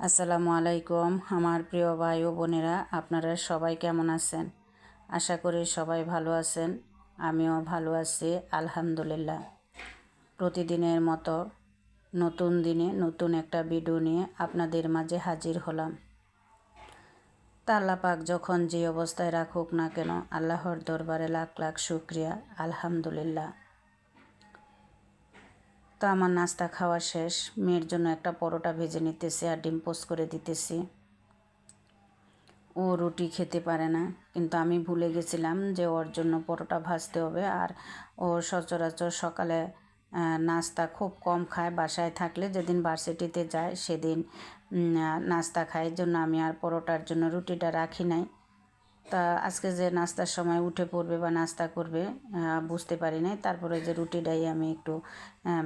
আসসালামু আলাইকুম আমার প্রিয় ভাই ও বোনেরা, আপনারা সবাই কেমন আছেন? আশা করি সবাই ভালো আছেন। আমিও ভালো আছি আলহামদুলিল্লাহ। প্রতিদিনের মতো নতুন দিনে নতুন একটা ভিডিও নিয়ে আপনাদের মাঝে হাজির হলাম। তা আল্লাহ পাক যখন যে অবস্থায় রাখুক না কেন, আল্লাহর দরবারে লাখ লাখ শুকরিয়া আলহামদুলিল্লাহ। তো আমার নাস্তা খাওয়া শেষ। মেয়ের জন্য একটা পরোটা ভেজে নিতেছি আর ডিম পোস্ট করে দিতেছি। ও রুটি খেতে পারে না, কিন্তু আমি ভুলে গেছিলাম যে ওর জন্য পরোটা ভাজতে হবে। আর ও সচরাচর সকালে নাস্তা খুব কম খায়। বাসায় থাকলে যেদিন ভার্সিটিতে যায় সেদিন নাস্তা খায়। এই জন্য আমি আর পরোটার জন্য রুটিটা রাখি নাই। তা আজকে যে নাস্তার সময় উঠে পড়বে বা নাস্তা করবে বুঝতে পারি নাই। তারপরে যে রুটিটাই আমি একটু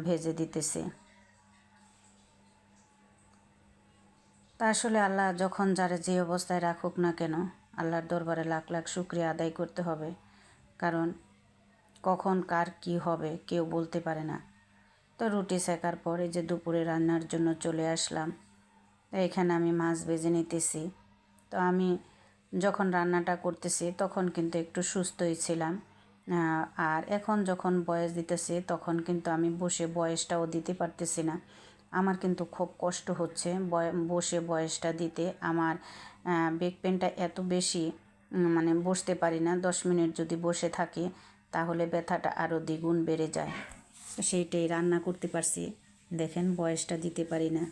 ভেজে দিতেছি। তা আসলে আল্লাহ যখন যারে যে অবস্থায় রাখুক না কেন, আল্লাহর দরবারে লাখ লাখ শুকরিয়া আদায় করতে হবে। কারণ কখন কার কি হবে কেউ বলতে পারে না। তো রুটি সেকার পরে যে দুপুরে রান্নার জন্য চলে আসলাম। তো এখানে আমি মাছ ভেজে নিতেছি। তো আমি যখন রান্নাটা করতেছি তখন কিন্তু একটু সুস্থই ছিলাম। আর এখন যখন বয়স দিতেছি তখন কিন্তু আমি বসে বয়সটাও দিতে পারতেছি না। আমার কিন্তু খুব কষ্ট হচ্ছে বসে বয়সটা দিতে। আমার ব্যাক পেনটা এত বেশি, মানে বসতে পারি না। 10 মিনিট যদি বসে থাকি তাহলে ব্যথাটা আরও দ্বিগুণ বেড়ে যায়। সেইটাই রান্না করতে পারছি, দেখেন বয়সটা দিতে পারি না।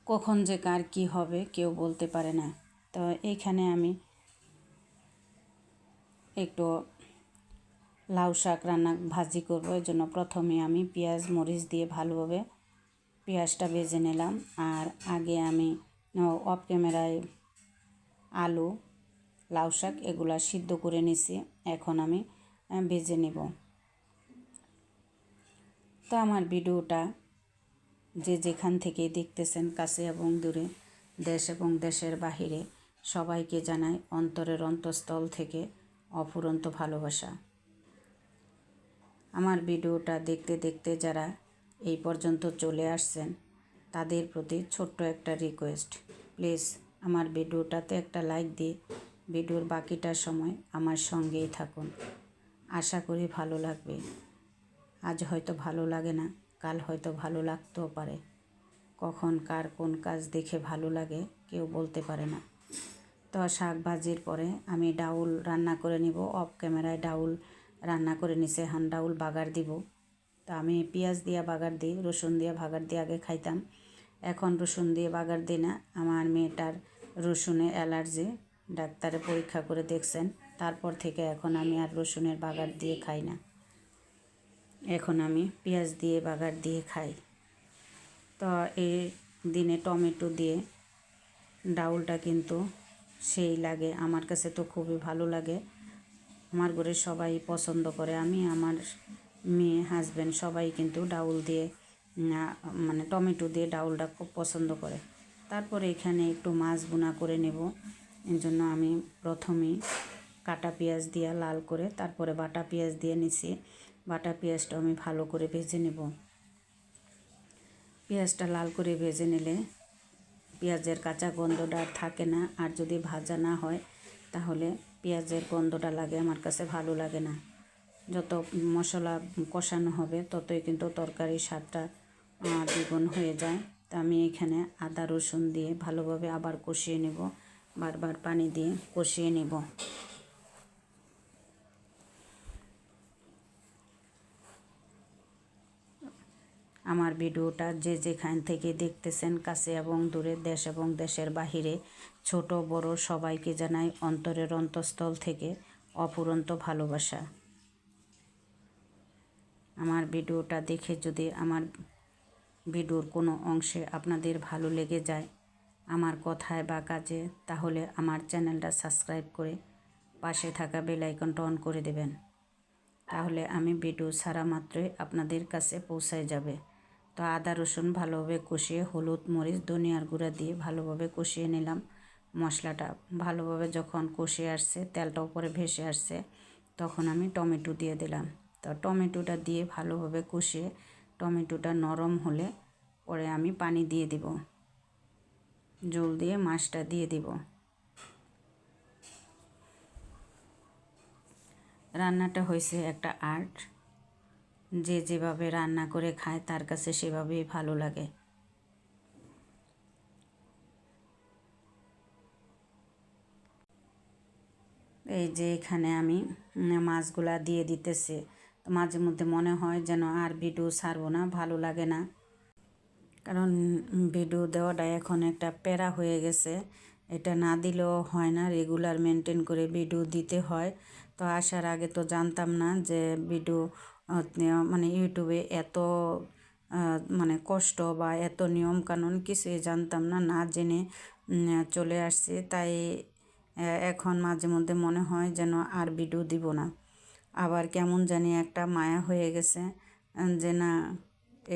কখন যে কার কী হবে কেউ বলতে পারে না। তো এইখানে আমি একটু লাউ শাক ভাজি করব। এই জন্য প্রথমে আমি পেঁয়াজ মরিচ দিয়ে ভালোভাবে পেঁয়াজটা ভেজে নিলাম। আর আগে আমি অফ ক্যামেরায় আলু লাউ শাক এগুলা সিদ্ধ করে নিছি। এখন আমি ভেজে নেব। তো আমার ভিডিওটা যে যেখান থেকে দেখতেছেন, কাছে এবং দূরে, দেশ এবং দেশের বাহিরে, সবাইকে জানাই অন্তরের অন্তঃস্থল থেকে অফুরন্ত ভালোবাসা। আমার ভিডিওটা দেখতে দেখতে যারা এই পর্যন্ত চলে আসছেন তাদের প্রতি ছোট্ট একটা রিকোয়েস্ট, প্লিজ আমার ভিডিওটাতে একটা লাইক দিয়ে ভিডিওর বাকিটা সময় আমার সঙ্গেই থাকুন। আশা করি ভালো লাগবে। আজ হয়তো ভালো লাগে না, কাল হয়তো ভালো লাগতেও পারে। কখন কার কোন কাজ দেখে ভালো লাগে কেউ বলতে পারে না। তো শাক ভাজির পরে আমি ডাউল রান্না করে নিব। অফ ক্যামেরায় ডাউল রান্না করে নিছে, এখন ডাউল বাগার দিব। তো আমি পেঁয়াজ দিয়ে বাগার দিই, রসুন দিয়ে বাগার দিয়ে আগে খাইতাম। এখন রসুন দিয়ে বাগার দিই না। আমার মেয়েটার রসুনে অ্যালার্জি, ডাক্তারে পরীক্ষা করে দেখছেন। তারপর থেকে এখন আমি আর রসুনের বাগার দিয়ে খাই না। এখন আমি পেঁয়াজ দিয়ে বাগার দিয়ে খাই। তো এই দিনে টমেটো দিয়ে ডাউলটা কিন্তু সেই লাগে, আমার কাছে তো খুবই ভালো লাগে। আমার ঘরে সবাই পছন্দ করে। আমি, আমার মেয়ে, হাজব্যান্ড সবাই কিন্তু ডাউল দিয়ে মানে টমেটো দিয়ে ডাউলটা খুব পছন্দ করে। তারপরে এখানে একটু মাছ ভুনা করে নেব। এর জন্য আমি প্রথমেই কাটা পেঁয়াজ দিয়ে লাল করে তারপরে বাটা পেঁয়াজ দিয়ে নিছি। বাটা পেঁয়াজটা আমি ভালো করে ভেজে নেব। পেঁয়াজটা লাল করে ভেজে নিলে পেঁয়াজের কাঁচা গন্ধটা আর থাকে না। আর যদি ভাজা না হয় তাহলে পেঁয়াজের গন্ধটা লাগে, আমার কাছে ভালো লাগে না। যত মশলা কষানো হবে ততই কিন্তু তরকারির স্বাদটা দ্বিগুণ হয়ে যায়। তা আমি এখানে আদা রসুন দিয়ে ভালোভাবে আবার কষিয়ে নেব, বারবার পানি দিয়ে কষিয়ে নেব। আমার ভিডিওটা যে যেখান থেকে দেখতেছেন, কাছে এবং দূরে, দেশ এবং দেশের বাহিরে, ছোট বড় সবাইকে জানাই অন্তরের অন্তঃস্থল থেকে অফুরন্ত ভালোবাসা। আমার ভিডিওটা দেখে যদি আমার ভিডিওর কোনো অংশে আপনাদের ভালো লেগে যায় আমার কথায় বা কাজে, তাহলে আমার চ্যানেলটা সাবস্ক্রাইব করে পাশে থাকা বেল আইকনটা অন করে দেবেন। তাহলে আমি ভিডিও ছাড়া মাত্রই আপনাদের কাছে পৌঁছায় যাবে। তো আদা রসুন ভালোভাবে কষিয়ে হলুদ মরিচ ধনিয়ার গুঁড়া দিয়ে ভালোভাবে কষিয়ে নিলাম। মশলাটা ভালোভাবে যখন কষে আসছে, তেলটা উপরে ভেসে আসছে, তখন আমি টমেটো দিয়ে দিলাম। তো টমেটোটা দিয়ে ভালোভাবে কষিয়ে টমেটোটা নরম হলে পরে আমি পানি দিয়ে দিব। ঝোল দিয়ে মাছটা দিয়ে দিব। রান্নাটা হয়েছে একটা আর্ট, যে যেভাবে রান্না করে খায় তার কাছে সেভাবেই ভালো লাগে। এই যে এখানে আমি মাছগুলা দিয়ে দিতেছি। তো মাঝে মধ্যে মনে হয় যেন আর ভিডিও ছাড়বো না, ভালো লাগে না, কারণ ভিডিও দেওয়াটা এখন একটা প্যারা হয়ে গেছে। এটা না দিলেও হয় না, রেগুলার মেনটেন করে ভিডিও দিতে হয়। তো আসার আগে তো জানতাম না যে ভিডিও মানে ইউটিউবে এত মানে কষ্ট বা এত নিয়ম কানুন কিছুই জানতাম না, না জেনে চলে আসছি। তাই এখন মাঝে মধ্যে মনে হয় যেন আর ভিডিও দিব না। আবার কেমন জানি একটা মায়া হয়ে গেছে যে না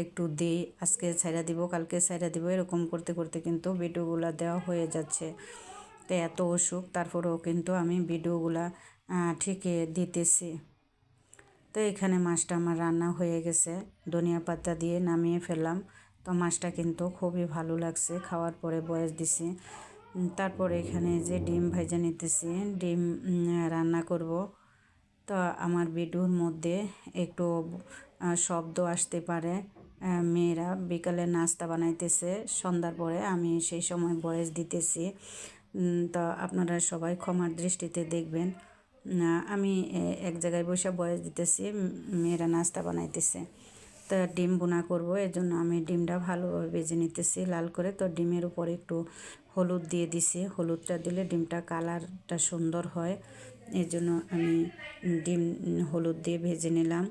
একটু দিই, আজকে ছাইড়া দিব কালকে ছাইড়া দিব, এরকম করতে করতে কিন্তু ভিডিওগুলো দেওয়া হয়ে যাচ্ছে। তো এত অসুখ তারপরেও কিন্তু আমি ভিডিওগুলা ঠিকই দিতেছি। তো এখানে মাছটা আমার রান্না হয়ে গেছে, ধনিয়া পাতা দিয়ে নামিয়ে ফেললাম। তো মাছটা কিন্তু খুবই ভালো লাগছে, খাওয়ার পরে বয়স দিছি। তারপরে এখানে যে ডিম ভাজা নিতেছি, ডিম রান্না করব। তো আমার ভিডিওর মধ্যে একটু শব্দ আসতে পারে, মেয়েরা বিকালে নাস্তা বানাইতেছে সন্ধ্যার পরে, আমি সেই সময় ভয়েস দিতেছি। তো আপনারা সবাই ক্ষমার দৃষ্টিতে দেখবেন। আমি এক জায়গায় বসে ভয়েস দিতেছি, মেয়েরা নাস্তা বানাইতেছে। তো ডিম বোনা করব, এর জন্য আমি ডিমটা ভালোভাবে ভেজে নিতেছি লাল করে। তো ডিমের উপর একটু হলুদ দিয়ে দিছি, হলুদটা দিলে ডিমটা কালারটা সুন্দর হয়, এর জন্য আমি ডিম হলুদ দিয়ে ভেজে নিলাম।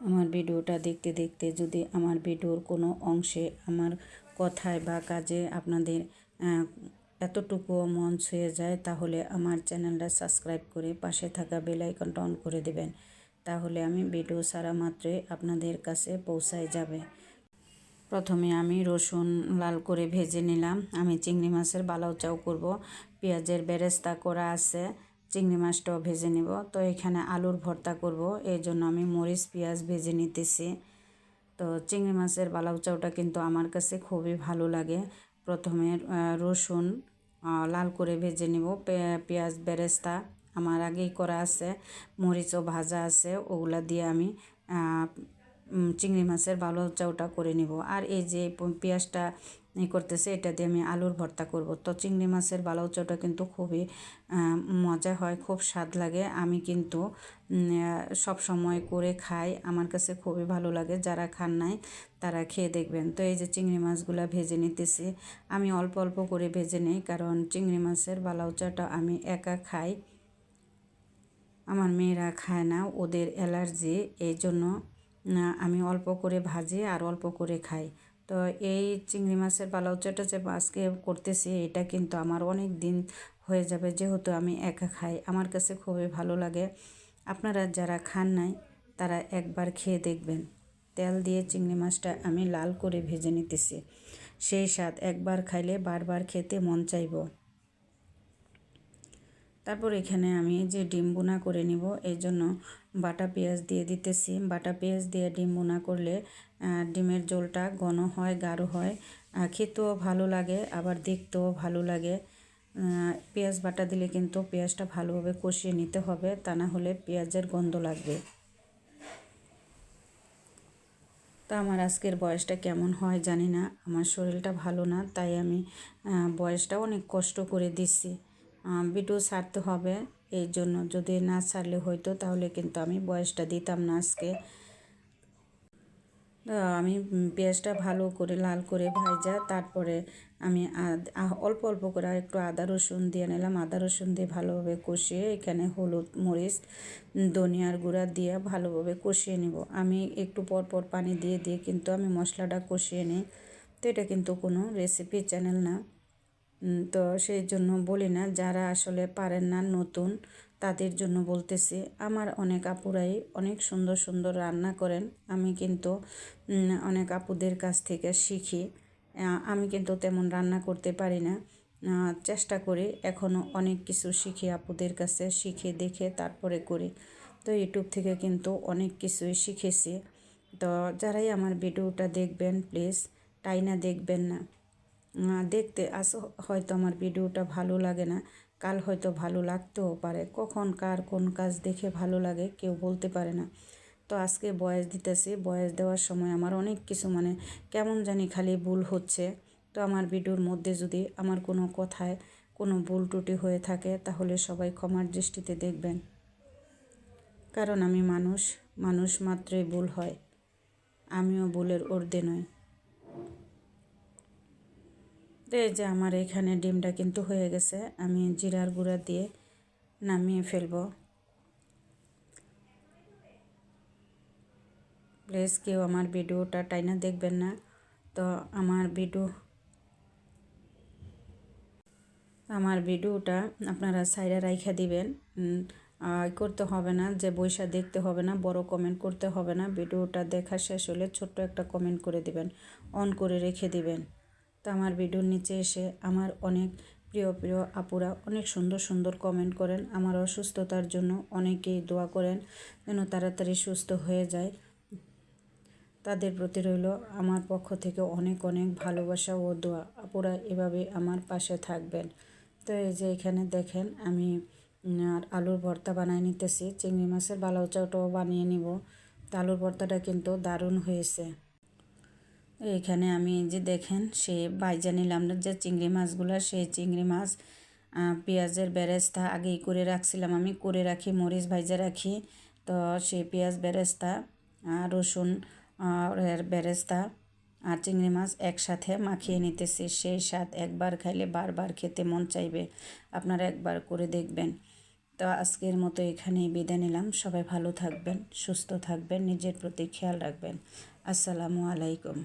আমার ভিডিওটা দেখতে দেখতে যদি আমার ভিডিওর কোনো অংশে আমার কথায় বা কাজে আপনাদের এতটুকুও মন ছুঁয়ে যায়, তাহলে আমার চ্যানেলটা সাবস্ক্রাইব করে পাশে থাকা বেল আইকনটা অন করে দেবেন। তাহলে আমি ভিডিও ছাড়া মাত্রই আপনাদের কাছে পৌঁছায় যাবে। প্রথমে আমি রসুন লাল করে ভেজে নিলাম। আমি চিংড়ি মাছের বালাও চাউ করব, পেঁয়াজের বেরেস্তা করা আছে, চিংড়ি মাছটাও ভেজে নেব। তো এখানে আলুর ভর্তা করব, এই জন্য আমি মরিচ পেঁয়াজ ভেজে নিতেছি। তো চিংড়ি মাছের বালাউ চাউটা কিন্তু আমার কাছে খুবই ভালো লাগে। প্রথমে রসুন লাল করে ভেজে নিব, পেঁয়াজ বেরেস্তা আমার আগেই করা আছে, মরিচও ভাজা আছে, ওগুলা দিয়ে আমি চিংড়ি মাছের বালাউ চাউটা করে নিব। আর এই যে পেঁয়াজটা করতেছে, এটা দিয়ে আমি আলুর ভর্তা করব। তো চিংড়ি মাছের বালাউ চাউটা কিন্তু খুবই মজা হয়, খুব স্বাদ লাগে। আমি কিন্তু সব সময় করে খাই, আমার কাছে খুবই ভালো লাগে। যারা খান নাই তারা খেয়ে দেখবেন। তো এই যে চিংড়ি মাছগুলো ভেজে নিতেছি, আমি অল্প অল্প করে ভেজে নিই, কারণ চিংড়ি মাছের বালাউ চাউটা আমি একা খাই, আমার মেয়েরা খায় না, ওদের অ্যালার্জি, এই জন্য আমি অল্প করে ভাজি আর অল্প করে খাই। তো এই চিংড়ি মাছের বালাউ চাউটা যে আজকে করতেছি, এটা কিন্তু আমার অনেক দিন হয়ে যাবে, যেহেতু আমি একা খাই, আমার কাছে খুবই ভালো লাগে। আপনারা যারা খান নাই তারা একবার খেয়ে দেখবেন। তেল দিয়ে চিংড়ি মাছটা আমি লাল করে ভেজে নিতেছি, সেই স্বাদ একবার খাইলে বারবার খেতে মন চাইব। তারপর এখানে আমি যে ডিম বোনা করে নিব, এই জন্য বাটা পেঁয়াজ দিয়ে দিতেছি। বাটা পেঁয়াজ দিয়ে ডিম বোনা করলে ডিমের ঝোলটা ঘন হয়, গাঢ় হয়, খেতেও ভালো লাগে, আবার দেখতেও ভালো লাগে। পেঁয়াজ বাটা দিলে কিন্তু পেঁয়াজটা ভালোভাবে কষিয়ে নিতে হবে, তা না হলে পেঁয়াজের গন্ধ লাগবে। তা আমার আজকের বয়সটা কেমন হয় জানি না, আমার শরীরটা ভালো না, তাই আমি বয়সটা অনেক কষ্ট করে দিচ্ছি। ভিডিও ছাড়তে হবে, এই জন্য যদি না ছাড়লে হয়তো তাহলে কিন্তু আমি বয়সটা দিতাম না আজকে। আমি পেঁয়াজটা ভালো করে লাল করে ভাজা, তারপরে আমি অল্প অল্প করে একটু আদা রসুন দিয়ে নিলাম। আদা রসুন দিয়ে ভালোভাবে কষিয়ে এখানে হলুদ মরিচ ধনিয়ার গুঁড়া দিয়ে ভালোভাবে কষিয়ে নিব। আমি একটু পর পর পানি দিয়ে দিয়ে কিন্তু আমি মশলাটা কষিয়ে নিই। তো এটা কিন্তু কোনো রেসিপি চ্যানেল না, তো সেই জন্য বলি না, যারা আসলে পারেন না নতুন তাদের জন্য বলতেছি। আমার অনেক আপুরাই অনেক সুন্দর সুন্দর রান্না করেন, আমি কিন্তু অনেক আপুদের কাছ থেকে শিখি। আমি কিন্তু তেমন রান্না করতে পারি না, চেষ্টা করি, এখনও অনেক কিছু শিখি আপুদের কাছে, শিখে দেখে তারপরে করি। তো ইউটিউব থেকে কিন্তু অনেক কিছুই শিখেছি। তো যারাই আমার ভিডিওটা দেখবেন প্লিজ টাইনা দেখবেন না। দেখতে হয়তো আমার ভিডিওটা ভালো লাগে না, কাল হয়তো ভালো লাগতেও পারে, কখন কার কোন কাজ দেখে ভালো লাগে কেউ বলতে পারে না। তো আজকে ভয়েস দিতেছি, ভয়েস দেওয়ার সময় আমার অনেক কিছু কেমন জানি খালি ভুল হচ্ছে। তো আমার ভিডিওর মধ্যে যদি আমার কোনো কথায় কোনো ভুল ত্রুটি হয়ে থাকে তাহলে সবাই ক্ষমার দৃষ্টিতে দেখবেন, কারণ আমি মানুষ মাত্রই ভুল হয়, আমিও ভুলের ঊর্ধ্বে নই। তো এই যে আমার এখানে ডিমটা কিন্তু হয়ে গেছে, আমি জিরার গুঁড়া দিয়ে নামিয়ে ফেলবো। প্লিজ কেউ আমার ভিডিওটা টাইনা দেখবেন না। তো আমার ভিডিওটা আপনারা সাইডে রাইখা দিবেন, করতে হবে না যে বইসা দেখতে হবে না, বড় কমেন্ট করতে হবে না। ভিডিওটা দেখা শেষ হলে ছোট্ট একটা কমেন্ট করে দিবেন, অন করে রেখে দিবেন। তো আমার ভিডিওর নিচে এসে আমার অনেক প্রিয় আপুরা অনেক সুন্দর কমেন্ট করেন। আমার অসুস্থতার জন্য অনেকেই দোয়া করেন যেন তাড়াতাড়ি সুস্থ হয়ে যায়। তাদের প্রতি রইল আমার পক্ষ থেকে অনেক ভালোবাসা ও দোয়া। আপুরা এভাবে আমার পাশে থাকবেন। তো এই যে এখানে দেখেন আমি আলুর ভর্তা বানিয়ে নিতেছি, চিংড়ি মাছের বালাউচাটাও বানিয়ে নিব। তো আলুর ভর্তাটা কিন্তু দারুণ হয়েছে। এইখানে আমি যে দেখেন সে ভাইজা নিলাম যে চিংড়ি মাছগুলো, সেই চিংড়ি মাছ পেঁয়াজের বেরেস্তা আগেই করে রাখছিলাম, আমি করে রাখি, মরিচ ভাইজা রাখি। তো সেই পেঁয়াজ বেরেস্তা রসুন এর বেরেস্তা আর চিংড়ি মাছ একসাথে মাখিয়ে নিতেছি। সেই স্বাদ একবার খাইলে বারবার খেতে মন চাইবে, আপনারা একবার করে দেখবেন। তো আজকের মতো এখানেই বিদায় নিলাম। সবাই ভালো থাকবেন, সুস্থ থাকবেন, নিজের প্রতি খেয়াল রাখবেন। আসসালামু আলাইকুম।